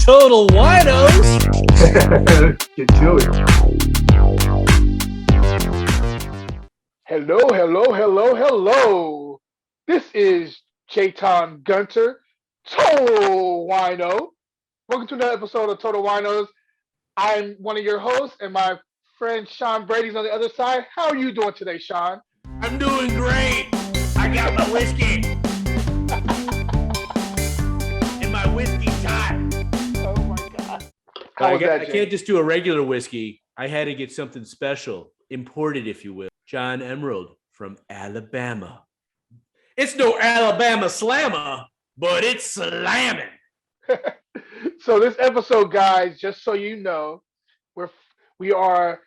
Total Winos. Get to it. Hello. This is Jayton Gunter, Total Wino. Welcome to another episode of Total Winos. I'm one of your hosts, and my friend Sean Brady's on the other side. How are you doing today, Sean? I'm doing great. I got my whiskey. And my whiskey tot. Oh my God. I can't just do a regular whiskey. I had to get something special, imported, if you will. John Emerald from Alabama. It's no Alabama slammer, but it's slamming. So this episode, guys, just so you know, we are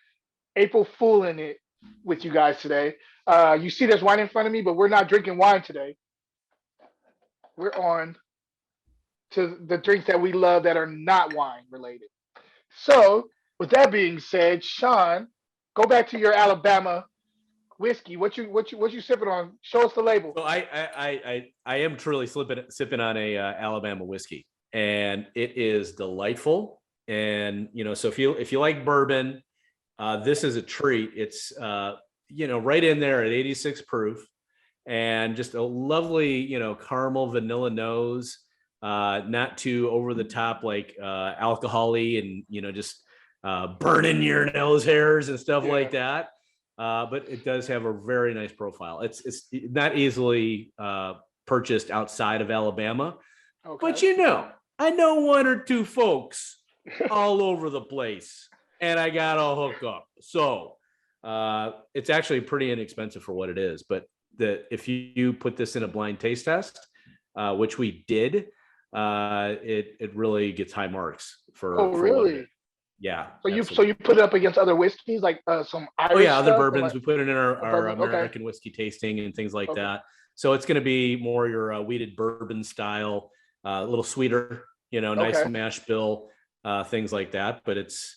April Fooling it with you guys today. You see there's wine in front of me, but we're not drinking wine today. We're on to the drinks that we love that are not wine related. So with that being said, Sean, go back to your Alabama whiskey. What you sipping on? Show us the label. So I am truly sipping on a Alabama whiskey, and it is delightful. And so if you like bourbon, this is a treat. It's right in there at 86 proof, and just a lovely caramel vanilla nose. Not too over the top like alcohol-y and just burning your nose hairs and stuff like that. But it does have a very nice profile. It's not easily purchased outside of Alabama, but I know one or two folks all over the place, and I got a hookup. So it's actually pretty inexpensive for what it is. But if you put this in a blind taste test, which we did, it really gets high marks for. Oh, really? Yeah. So you put it up against other whiskeys like some Irish other stuff, bourbons. like, we put it in our American whiskey tasting and things like that. So it's going to be more your wheated bourbon style, a little sweeter, nice mash bill, things like that. But it's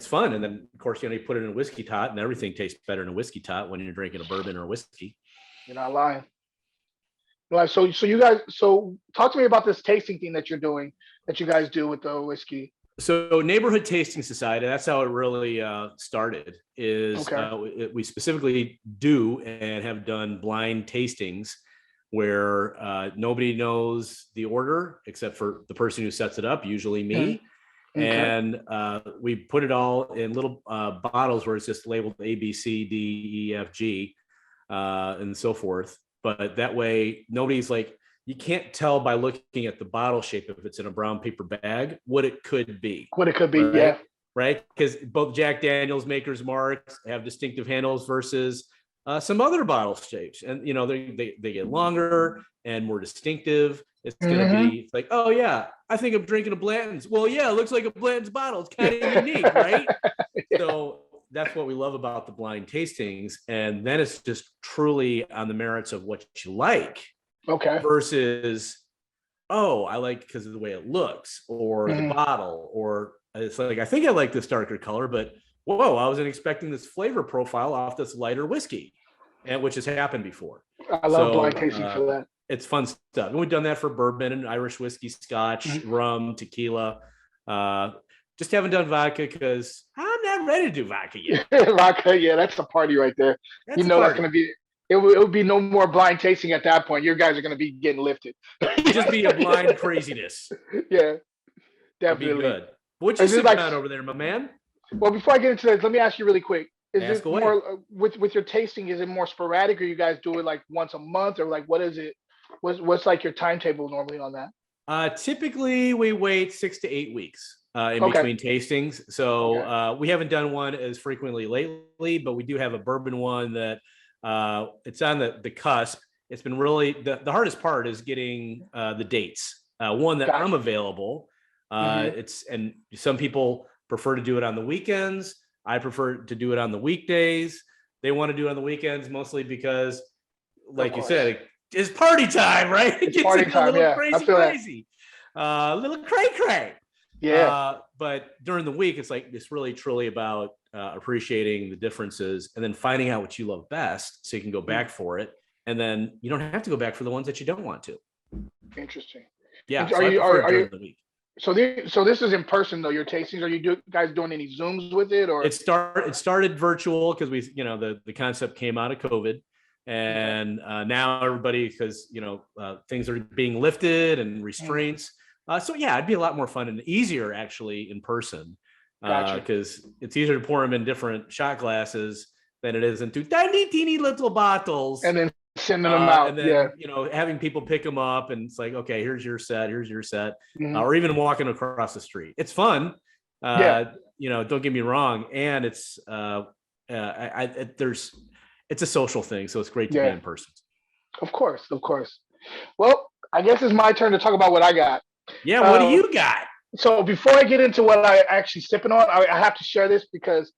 fun. And then of course, you put it in a whiskey tot, and everything tastes better in a whiskey tot when you're drinking a bourbon or a whiskey. You're not lying. Like, so you guys, talk to me about this tasting thing that you guys do with the whiskey. So Neighborhood Tasting Society, that's how it really started, is we specifically do and have done blind tastings where nobody knows the order except for the person who sets it up, usually me. Okay. And we put it all in little bottles where it's just labeled A, B, C, D, E, F, G, and so forth. But that way, nobody's like, you can't tell by looking at the bottle shape if it's in a brown paper bag what it could be. Right? Yeah. Right? Because both Jack Daniel's Maker's Marks have distinctive handles versus some other bottle shapes. And, they get longer and more distinctive. It's going to be like, oh, yeah, I think I'm drinking a Blanton's. Well, yeah, it looks like a Blanton's bottle. It's kind of unique, right? Yeah. So that's what we love about the blind tastings. And then it's just truly on the merits of what you like. Okay. Versus, I like because of the way it looks, or the bottle, or it's like, I think I like this darker color, but whoa, I wasn't expecting this flavor profile off this lighter whiskey, and which has happened before. I love blind tasting for that. It's fun stuff. And we've done that for bourbon and Irish whiskey, Scotch, rum, tequila. Just haven't done vodka because I'm not ready to do vodka yet. Vodka, yeah, that's a party right there. That's going to be. It would be no more blind tasting at that point. Your guys are going to be getting lifted. Just be a blind craziness. Yeah, definitely. It'd be good. What you sipping on over there, my man? Well, before I get into this, let me ask you really quick. Is Ask it away. More with your tasting? Is it more sporadic, or you guys do it like once a month, or like what is it? What's like your timetable normally on that? Typically, we wait 6 to 8 weeks in between tastings. So we haven't done one as frequently lately, but we do have a bourbon one that. It's on the cusp. It's been really the hardest part is getting the dates. One that I'm available. And some people prefer to do it on the weekends. I prefer to do it on the weekdays. They want to do it on the weekends mostly because, like you said, it's party time, right? It gets party time, a little crazy. A little cray. Yeah. But during the week, it's really truly about appreciating the differences and then finding out what you love best so you can go back for it. And then you don't have to go back for the ones that you don't want to. Interesting. Yeah. Are you So this is in person though. Your tastings. Are guys doing any Zooms with it or? It started virtual because the concept came out of COVID, Okay. and now everybody, because things are being lifted and Mm, restraints. So yeah, it'd be a lot more fun and easier actually in person, gotcha. because it's easier to pour them in different shot glasses than it is into tiny teeny little bottles. And then sending them out. And Yeah. then having people pick them up, and it's like, okay, here's your set, Hmm. or even walking across the street. It's fun. Yeah. Don't get me wrong, and there's it's a social thing, so it's great to be Yeah. in person. Of course. Of course. Well, I guess it's my turn to talk about what I got. Yeah, what do Um, you got? so before I get into what I actually sipping on, I have to share this because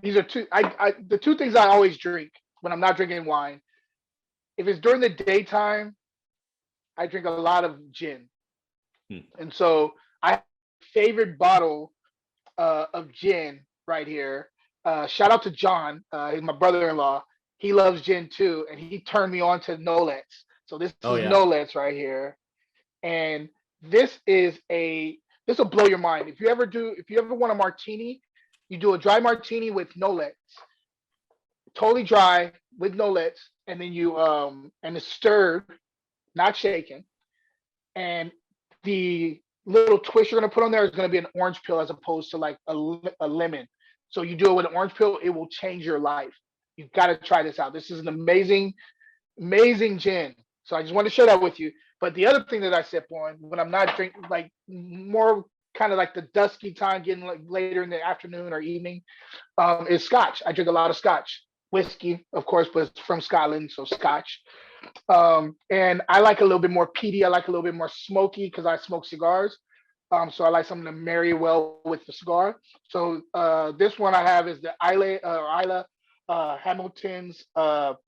these are the two things I always drink when I'm not drinking wine. If it's during the daytime, I drink a lot of gin, Hmm. and so I have a favorite bottle of gin right here. Shout out to John, he's my brother-in-law. He loves gin too, and he turned me on to Nolets. So this Oh is yeah. Nolets right here, and this is this will blow your mind. If you ever want a martini, you do a dry martini with Nolets, totally dry with Nolets, and then and it's stirred, not shaken, and the little twist you're gonna put on there is gonna be an orange peel as opposed to like a lemon. So you do it with an orange peel, it will change your life. You've got to try this out. This is an amazing gin. So I just wanted to share that with you. But the other thing that I sip on when I'm not drinking, like more kind of like the dusky time, getting like later in the afternoon or evening, is Scotch. I drink a lot of Scotch. Whiskey, of course, but it's from Scotland, so Scotch. And I like a little bit more peaty. I like a little bit more smoky because I smoke cigars. So I like something to marry well with the cigar. So this one I have is the Isla Hamilton's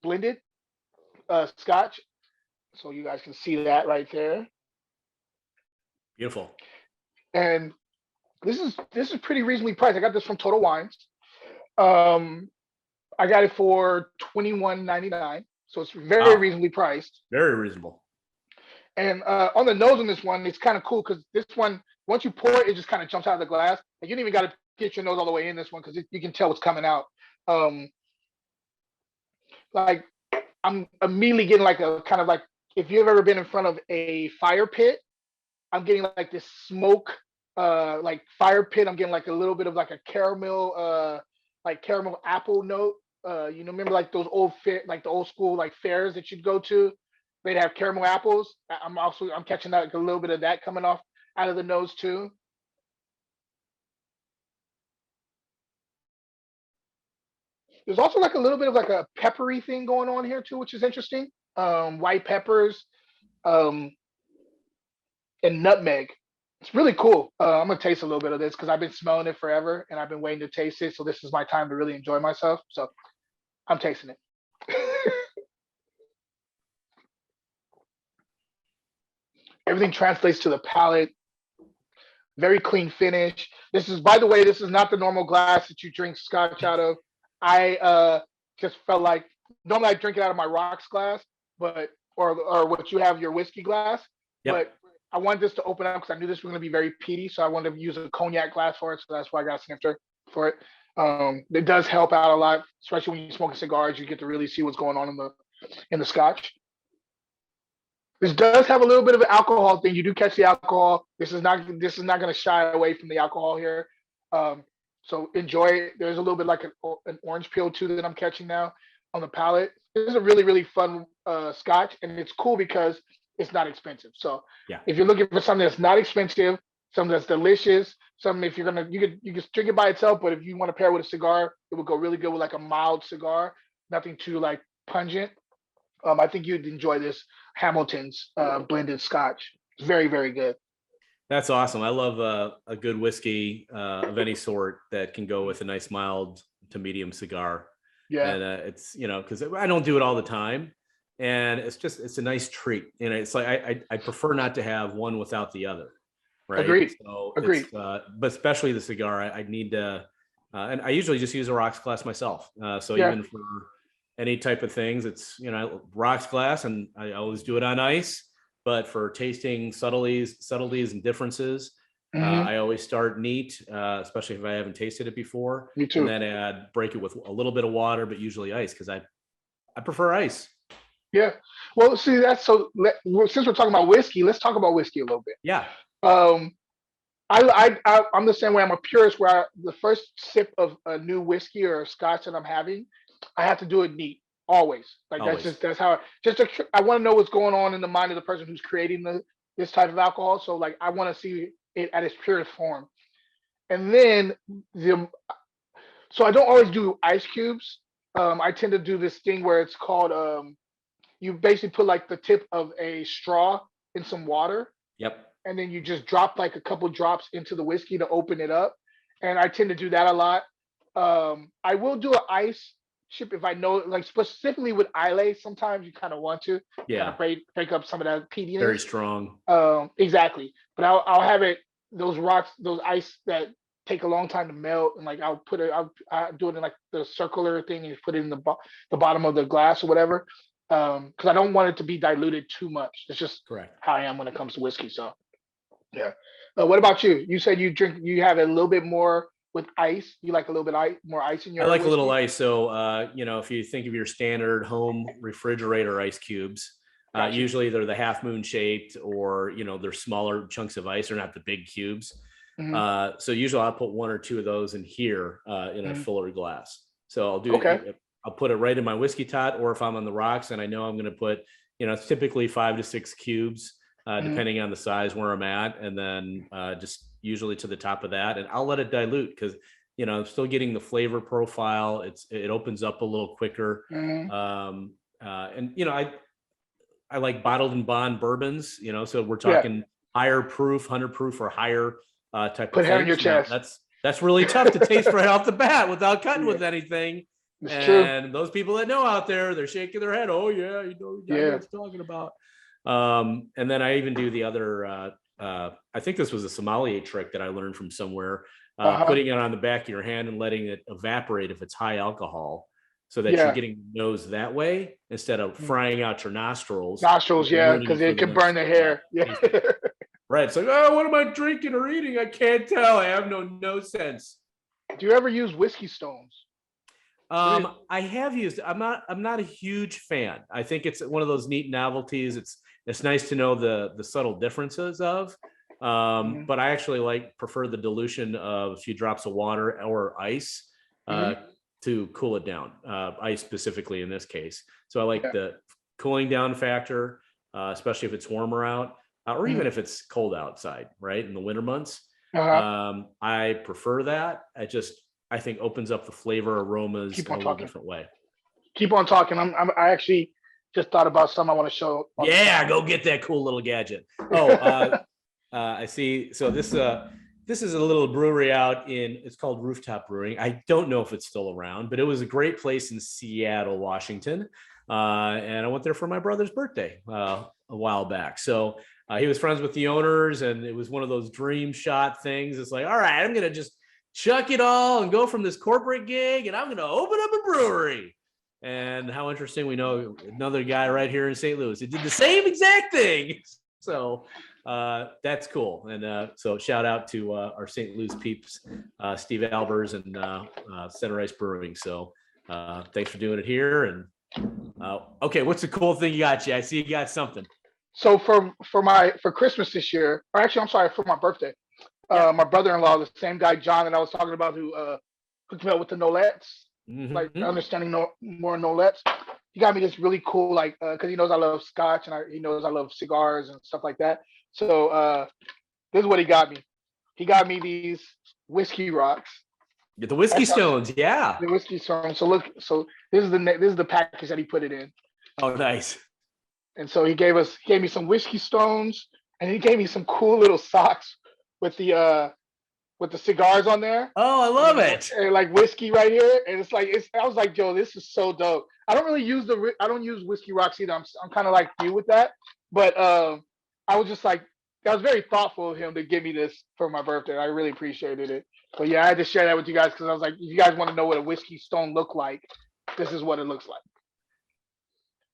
blended Scotch. So you guys can see that right there. Beautiful. And this is pretty reasonably priced. I got this from Total Wines. Um, I got it for $21.99, so it's very Wow, reasonably priced. very reasonable. And on the nose on this one, it's kind of cool because this one, once you pour it, it just kind of jumps out of the glass. And you don't even got to get your nose all the way in this one because you can tell what's coming out. Um, like I'm immediately getting like a kind of like if you've ever been in front of a fire pit, I'm getting like this smoke, like fire pit. I'm getting like a little bit of like a caramel, like caramel apple note. Remember like those like the old school like fairs that you'd go to. They'd have caramel apples. I'm catching that like a little bit of that coming off out of the nose too. There's also like a little bit of like a peppery thing going on here too, which is interesting. White peppers, um, and nutmeg. It's really cool. I'm gonna taste a little bit of this because I've been smelling it forever and I've been waiting to taste it. So this is my time to really enjoy myself. So I'm tasting it. Everything translates to the palate. Very clean finish. This is, by the way, this is not the normal glass that you drink scotch out of. I just felt like normally I drink it out of my rocks glass, but or what you have your whiskey glass, Yep. but I wanted this to open up because I knew this was going to be very peaty, so I wanted to use a cognac glass for it. So that's why I got a snifter for it. It does help out a lot, especially when you're smoking cigars. You get to really see what's going on in the scotch. This does have a little bit of an alcohol thing. You do catch the alcohol. This is not going to shy away from the alcohol here. Um, so enjoy it. There's a little bit like an orange peel too that I'm catching now on the palate. This is a really fun scotch, and it's cool because it's not expensive. So Yeah. if you're looking for something that's not expensive, something that's delicious, something if you're gonna you could drink it by itself, but if you want to pair it with a cigar, it would go really good with like a mild cigar, nothing too like pungent. I think you'd enjoy this Hamilton's blended Scotch. It's very good. That's awesome. I love a good whiskey of any sort that can go with a nice mild to medium cigar. Yeah, And it's because I don't do it all the time, and it's a nice treat. It's like I prefer not to have one without the other, right? agreed. So Agreed. but especially the cigar, I need to, and I usually just use a rocks glass myself. So Yeah, even for any type of things, it's rocks glass, and I always do it on ice. But for tasting subtleties and differences, Hmm. I always start neat, especially if I haven't tasted it before, Me and too. then break it with a little bit of water, but usually ice because I prefer ice. Yeah. Well, see, that's so. Well, since we're talking about whiskey, let's talk about whiskey a little bit. Yeah. Um, I'm the same way. I'm a purist where the first sip of a new whiskey or a scotch that I'm having, I have to do it neat always. Like Always. that's how I want to know what's going on in the mind of the person who's creating this type of alcohol. So like I want to see it at its purest form. And then the so I don't always do ice cubes. I tend to do this thing where it's called you basically put like the tip of a straw in some water Yep. and then you just drop like a couple drops into the whiskey to open it up. And I tend to do that a lot. I will do an ice chip if I know, like specifically with Islay. Sometimes you kind of want to kind Yeah. of break up some of that Very peatiness. strong. Exactly. But I'll have it those rocks, those ice that take a long time to melt, and like I'll do it in like the circular thing and put it in the bottom of the glass or whatever. Because I don't want it to be diluted too much. It's just Correct. how I am when it comes to whiskey. So yeah. What about you? You said you have a little bit more with ice. You like a little bit more ice in I your like a little whiskey? ice. So, if you think of your standard home refrigerator ice cubes, Got you. usually they're the half moon shaped or, they're smaller chunks of ice. They're not the big cubes. Hmm. So usually I'll put one or two of those in here in a Hmm. fuller glass. So Okay. I'll put it right in my whiskey tot, or if I'm on the rocks and I know I'm going to put, it's typically 5 to 6 cubes, Hmm. depending on the size where I'm at. And then just usually to the top of that. And I'll let it dilute because, I'm still getting the flavor profile. It opens up a little quicker. Hmm. And, I like bottled and bond bourbons, so we're Yeah. talking higher proof, 100 proof or higher type of Put hair in your things. Now chest. that's really tough to taste right off the bat without cutting Yeah. with anything. It's true. And those people that know out there, they're shaking their head. Oh yeah, I know Yeah. what you're talking about. And then I even do the other. I think this was a sommelier trick that I learned from somewhere. Uh-huh. Putting it on the back of your hand and letting it evaporate if it's high alcohol, so that you're Yeah. getting nose that way instead of Mm. frying out your nostrils Nostrils, and yeah, ruining because it for it the can burn next the hair. Yeah. tasting. Right. It's like, oh, what am I drinking or eating? I can't tell. I have no sense. Do you ever use whiskey stones? What is? I have used. I'm not a huge fan. I think it's one of those neat novelties. It's nice to know the subtle differences of. Hmm. But I actually prefer the dilution of a few drops of water or ice uh, Hmm. to cool it down. Ice specifically in this case. So I like Yeah. the cooling down factor, especially if it's warmer out, or even Hmm. if it's cold outside, right in the winter months. Uh-huh. I prefer that. I think opens up the flavor aromas Keep in on a little talking. different way. Keep on talking. I actually just thought about something I want to show on the Yeah, camera. go get that cool little gadget. Oh, I see. So this is a little brewery out in. It's called Rooftop Brewing. I don't know if it's still around, but it was a great place in Seattle, Washington. And I went there for my brother's birthday a while back. So he was friends with the owners, and it was one of those dream shot things. It's like, all right, I'm gonna just chuck it all and go from this corporate gig, and I'm gonna open up a brewery. And how interesting, we know another guy right here in St. Louis. It did the same exact thing. So that's cool. And so shout out to our St. Louis peeps, Steve Albers and Center Ice Brewing. So thanks for doing it here. And okay, what's the cool thing you got? I see you got something. So for Christmas this year, or actually I'm sorry, for my birthday, Yeah. my brother-in-law, the same guy John that I was talking about, who hooked me up with the Nolettes, like Mm-hmm. understanding more Nolettes. He got me this really cool, like, because he knows I love scotch and he knows I love cigars and stuff like that. So this is what he got me. He got me these whiskey rocks. Get the whiskey That's how stones. Yeah. the whiskey song. So look, so this is the package that he put it in. Oh, nice. And so he gave me some whiskey stones, and he gave me some cool little socks with the cigars on there, Oh, I and love then it. and like whiskey right here, and it's like I was like, Joe, this is so dope. I don't use whiskey rocks either. I'm kind of like you with that, but I was just like, that was very thoughtful of him to give me this for my birthday. I really appreciated it. But yeah, I had to share that with you guys because I was like, if you guys want to know what a whiskey stone look like, this is what it looks like.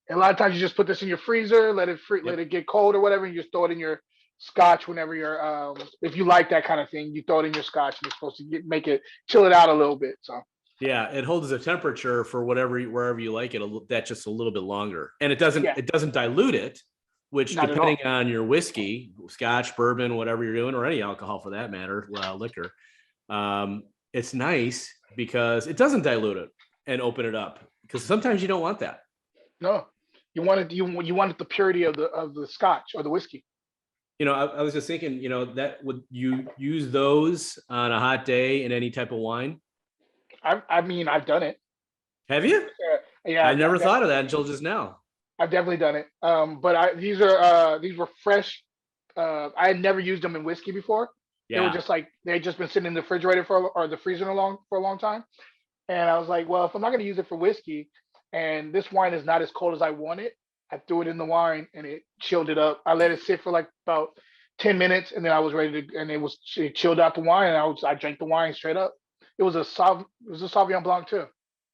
And a lot of times you just put this in your freezer, let it Yep. get cold or whatever, and you just throw it in your scotch whenever you're if you like that kind of thing, you throw it in your scotch and it's supposed to make it chill it out a little bit. So Yeah, it holds the temperature for wherever you like it. That's just a little bit longer, and it yeah, doesn't dilute it. Which, not at all. depending on your whiskey, scotch, bourbon, whatever you're doing, or any alcohol for that matter, liquor, it's nice because it doesn't dilute it and open it up. Because sometimes you don't want that. No, you wanted you wanted the purity of the scotch or the whiskey. I was just thinking, that would you use those on a hot day in any type of wine? I mean, I've done it. Have you? Yeah, I never thought of that until just now. I've definitely done it. But these were fresh. I had never used them in whiskey before. They were Yeah. just like they had just been sitting in the refrigerator or the freezer for a long time. And I was like, well, if I'm not going to use it for whiskey, and this wine is not as cold as I want it, I threw it in the wine and it chilled it up. I let it sit for like about 10 minutes, and then I was ready to, and it chilled out the wine, and I drank the wine straight up. It was a Sauvignon Blanc too.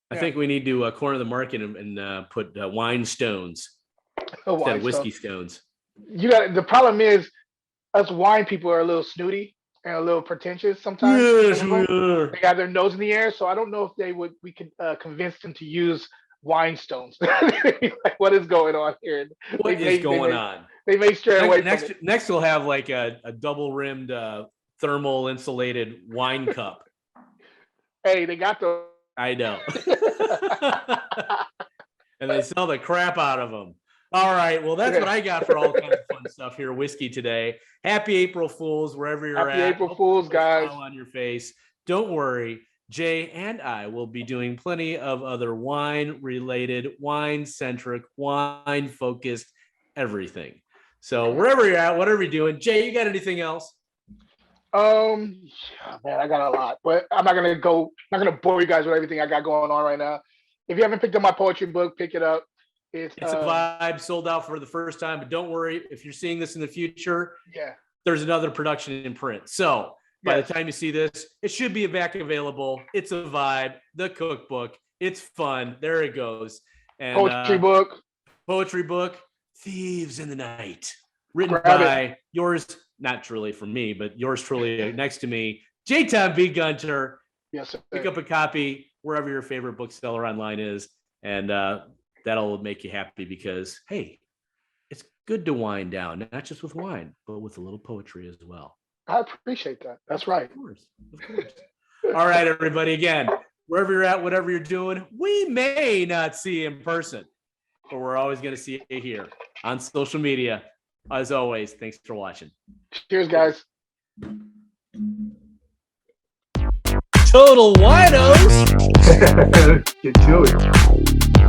I Yeah. think we need to corner the market and put wine stones Oh, instead wine of whiskey stone. stones. The problem is us wine people are a little snooty and a little pretentious sometimes. Yes, Some we of them. are. They got their nose in the air, so I don't know if we could convince them to use wine stones. Like, what is going on here? What is going on? They may stray away from it. Next, we'll have like a double rimmed thermal insulated wine cup. Hey, they got the. I know. And they sell the crap out of them. All right. Well, that's what I got for all kinds of fun stuff here. Whiskey today. Happy April Fools, wherever you're at. Happy April Fools, guys. Smile on your face. Don't worry. Jay and I will be doing plenty of other wine-related, wine-centric, wine-focused everything. So wherever you're at, whatever you're doing, Jay, you got anything else? Yeah, man, I got a lot, but I'm not gonna bore you guys with everything I got going on right now. If you haven't picked up my poetry book, pick it up. It's a vibe, sold out for the first time, but don't worry, if you're seeing this in the future, yeah, there's another production in print. So by the time you see this, it should be back available. It's a vibe, the cookbook. It's fun. There it goes. And poetry book, Thieves in the Night, written by yours, not truly from me, but yours truly next to me, J-Tom B. Gunter. Yes, sir. Pick up a copy wherever your favorite bookseller online is, and that'll make you happy because, hey, it's good to wind down, not just with wine, but with a little poetry as well. I appreciate that. That's right. Of course. All right, everybody. Again, wherever you're at, whatever you're doing, we may not see you in person, but we're always going to see you here on social media. As always, thanks for watching. Cheers, guys. Total Winos. Get to it.